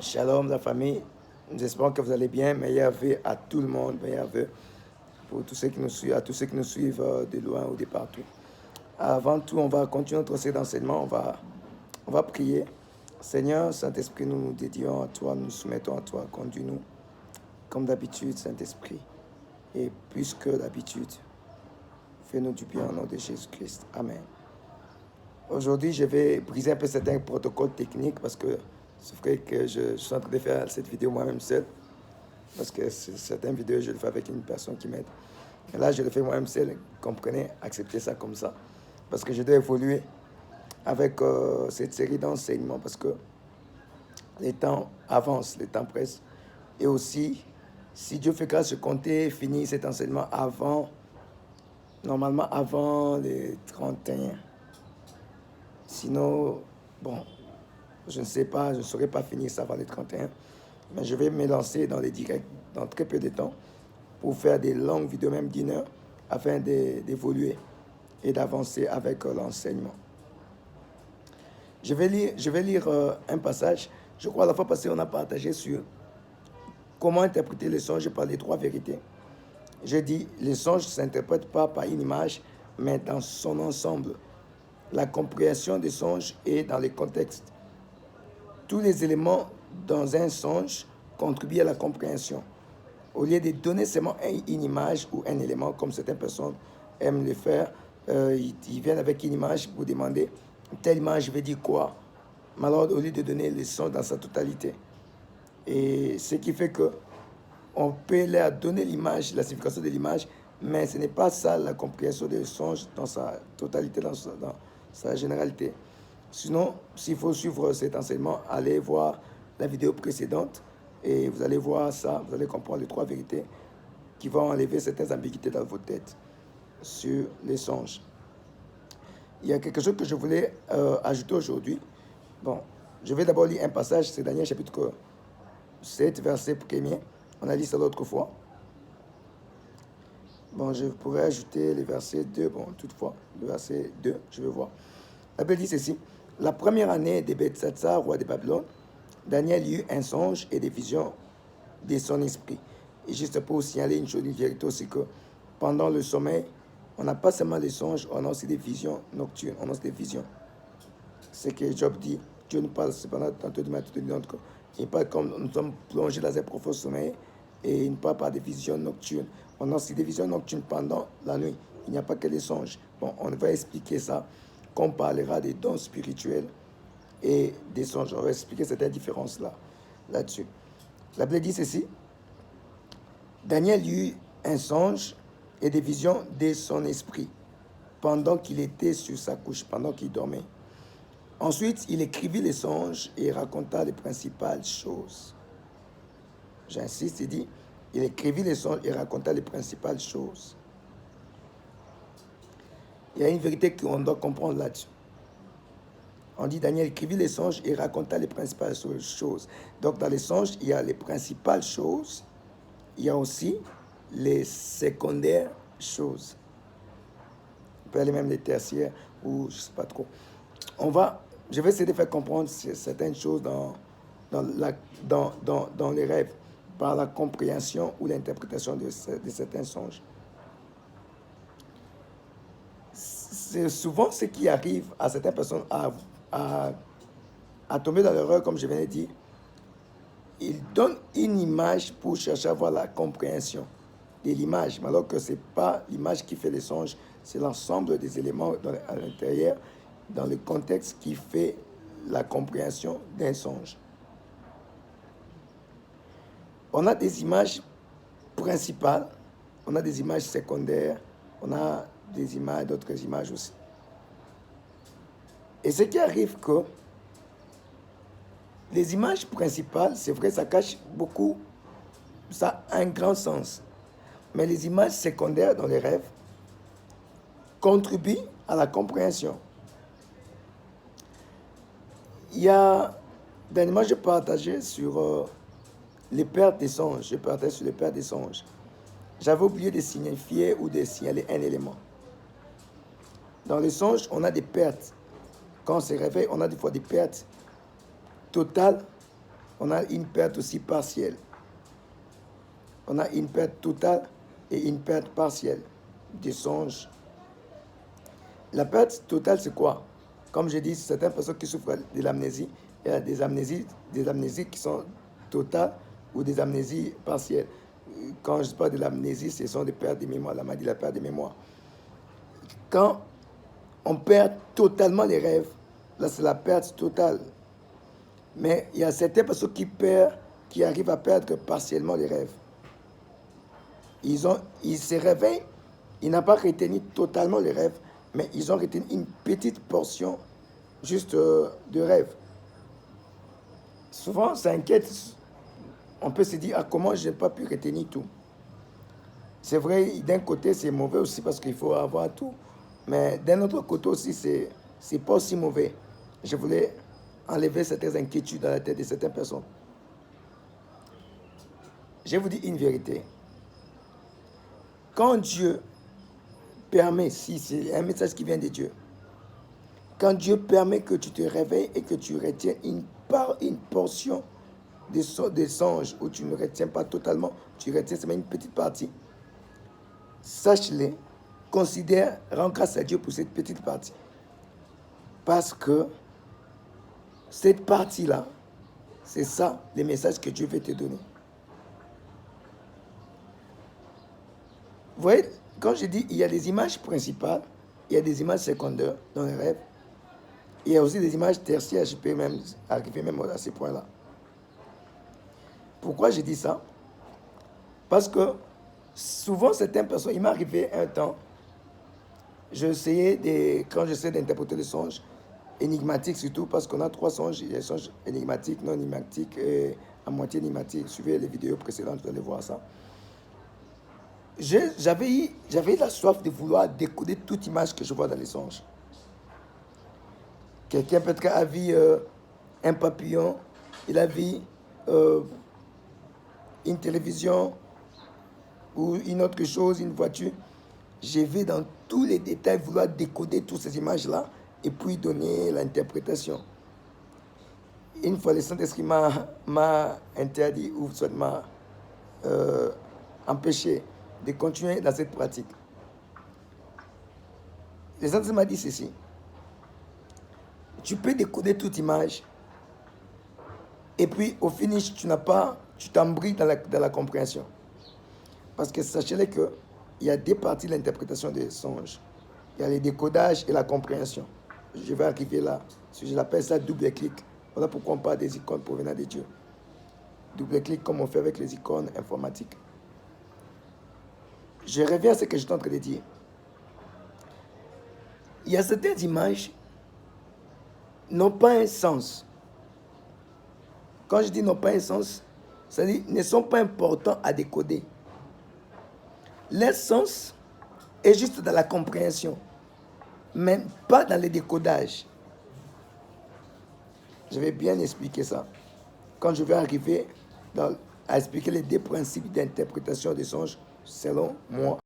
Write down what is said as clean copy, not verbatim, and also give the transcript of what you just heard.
Shalom la famille, nous espérons que vous allez bien. Meilleur vœu à tout le monde, meilleur vœu pour tous ceux qui nous suivent, à tous ceux qui nous suivent de loin ou de partout. Avant tout, on va continuer notre série d'enseignement, on va prier. Seigneur, Saint-Esprit, nous nous dédions à toi, nous nous soumettons à toi, conduis-nous comme d'habitude, Saint-Esprit. Et plus que d'habitude, fais-nous du bien au nom de Jésus-Christ. Amen. Aujourd'hui, je vais briser un peu certains protocoles techniques parce que c'est vrai que je suis en train de faire cette vidéo moi-même seul. Parce que certaines vidéos, je le fais avec une personne qui m'aide. Et là, je le fais moi-même seul. Comprenez, acceptez ça comme ça. Parce que je dois évoluer avec cette série d'enseignements. Parce que les temps avancent, les temps pressent. Et aussi, si Dieu fait grâce, je comptais finir cet enseignement normalement avant les 31. Sinon, bon, je ne sais pas, je ne saurais pas finir ça avant les 31. Mais je vais me lancer dans les directs dans très peu de temps pour faire des longues vidéos, même d'une heure, afin d'évoluer et d'avancer avec l'enseignement. Je vais lire un passage. Je crois la fois passée, on a partagé sur comment interpréter les songes par les trois vérités. J'ai dit, les songes ne s'interprètent pas par une image, mais dans son ensemble. La compréhension des songes est dans les contextes. Tous les éléments dans un songe contribuent à la compréhension. Au lieu de donner seulement une image ou un élément, comme certaines personnes aiment le faire, ils viennent avec une image pour demander telle image veut dire quoi. Mais alors, au lieu de donner le son dans sa totalité. Et ce qui fait que on peut leur donner l'image, la signification de l'image, mais ce n'est pas ça la compréhension des songes dans sa totalité, dans sa généralité. Sinon, s'il faut suivre cet enseignement, allez voir la vidéo précédente et vous allez voir ça, vous allez comprendre les trois vérités qui vont enlever certaines ambiguïtés dans votre tête sur les songes. Il y a quelque chose que je voulais ajouter aujourd'hui. Bon, je vais d'abord lire un passage, c'est Daniel chapitre 7, verset 1er. On a lu ça l'autre fois. Bon, je pourrais ajouter le verset 2. Bon, toutefois, le verset 2, je vais voir. La Bible dit ceci. La première année de Belshazzar, roi de Babylone, Daniel eut un songe et des visions de son esprit. Et juste pour signaler une chose, une vérité aussi, que pendant le sommeil, on n'a pas seulement des songes, on a aussi des visions nocturnes, on a aussi des visions. C'est que Job dit, Dieu nous parle cependant tantôt du matin, tantôt il parle comme nous sommes plongés dans un profond sommeil et il ne parle pas des visions nocturnes. On a aussi des visions nocturnes pendant la nuit. Il n'y a pas que des songes. Bon, on va expliquer ça, qu'on parlera des dons spirituels et des songes. On va expliquer cette différence là-dessus. La Bible dit ceci. Daniel eut un songe et des visions de son esprit pendant qu'il était sur sa couche, pendant qu'il dormait. Ensuite, il écrivit les songes et raconta les principales choses. J'insiste, il dit, il écrivit les songes et raconta les principales choses. Il y a une vérité qu'on doit comprendre là-dessus. On dit, Daniel écrivit les songes et raconta les principales choses. Donc, dans les songes, il y a les principales choses. Il y a aussi les secondaires choses. On peut aller même les tertiaires ou je ne sais pas trop. Je vais essayer de faire comprendre certaines choses dans les rêves par la compréhension ou l'interprétation de certains songes. C'est souvent ce qui arrive à certaines personnes à tomber dans l'erreur, comme je viens de dire. Ils donnent une image pour chercher à avoir la compréhension de l'image, alors que ce n'est pas l'image qui fait les songes, c'est l'ensemble des éléments à l'intérieur, dans le contexte qui fait la compréhension d'un songe. On a des images principales, on a des images secondaires, on a des images, d'autres images aussi. Et ce qui arrive que les images principales, c'est vrai, ça cache beaucoup, ça a un grand sens. Mais les images secondaires dans les rêves contribuent à la compréhension. Il y a dernièrement, je partageais sur les pertes des songes. Je partageais sur les pertes des songes. J'avais oublié de signifier ou de signaler un élément. Dans les songes, on a des pertes. Quand on se réveille, on a des fois des pertes totales on a une perte aussi partielle. On a une perte totale et une perte partielle des songes. La perte totale, c'est quoi? Comme je dis, certaines personnes qui souffrent de l'amnésie, il y a des amnésies qui sont totales ou des amnésies partielles. Quand je parle de l'amnésie, ce sont des pertes de mémoire, la maladie de la perte de mémoire. Quand on perd totalement les rêves, là c'est la perte totale. Mais il y a certaines personnes qui arrivent à perdre partiellement les rêves. Ils se réveillent, ils n'ont pas retenu totalement les rêves, mais ils ont retenu une petite portion juste de rêve. Souvent, ça inquiète. On peut se dire, ah, comment je n'ai pas pu retenir tout? C'est vrai, d'un côté, c'est mauvais aussi parce qu'il faut avoir tout. Mais d'un autre côté aussi, c'est pas aussi mauvais. Je voulais enlever certaines inquiétudes dans la tête de certaines personnes. Je vous dis une vérité. Quand Dieu permet, si c'est un message qui vient de Dieu, quand Dieu permet que tu te réveilles et que tu retiens une portion des songes où tu ne retiens pas totalement, tu retiens seulement une petite partie, sache-le, considère, rends grâce à Dieu pour cette petite partie. Parce que cette partie-là, c'est ça, les messages que Dieu veut te donner. Vous voyez, quand je dis il y a des images principales, il y a des images secondaires dans les rêves, il y a aussi des images tertiaires, je peux même arriver même à ces points-là. Pourquoi je dis ça? Parce que souvent, certaines personnes, il m'est arrivé un temps, quand j'essaie d'interpréter les songes, énigmatiques surtout, parce qu'on a 3 songes, il y a des songes énigmatiques, non énigmatiques et à moitié énigmatiques. Suivez les vidéos précédentes, vous allez voir ça. J'avais eu la soif de vouloir décoder toute image que je vois dans les songes. Quelqu'un peut-être a vu un papillon, il a vu une télévision ou une autre chose, une voiture. Je vais dans tous les détails vouloir décoder toutes ces images-là et puis donner l'interprétation. Une fois, le Saint-Esprit m'a interdit ou soit m'a empêché de continuer dans cette pratique. Le Saint-Esprit m'a dit ceci. Tu peux décoder toute image et puis au finish, tu t'embrouilles dans la compréhension. Parce que sachez-le qu'il y a 2 parties de l'interprétation des songes. Il y a le décodage et la compréhension. Je vais arriver là. Je l'appelle ça double clic. Voilà pourquoi on parle des icônes provenant de Dieu. Double clic comme on fait avec les icônes informatiques. Je reviens à ce que je suis en train de dire. Il y a certaines images qui n'ont pas un sens. Quand je dis n'ont pas un sens, c'est-à-dire ne sont pas importants à décoder. L'essence est juste dans la compréhension, mais pas dans le décodage. Je vais bien expliquer ça. Quand je vais arriver à expliquer les 2 principes d'interprétation des songes, selon moi,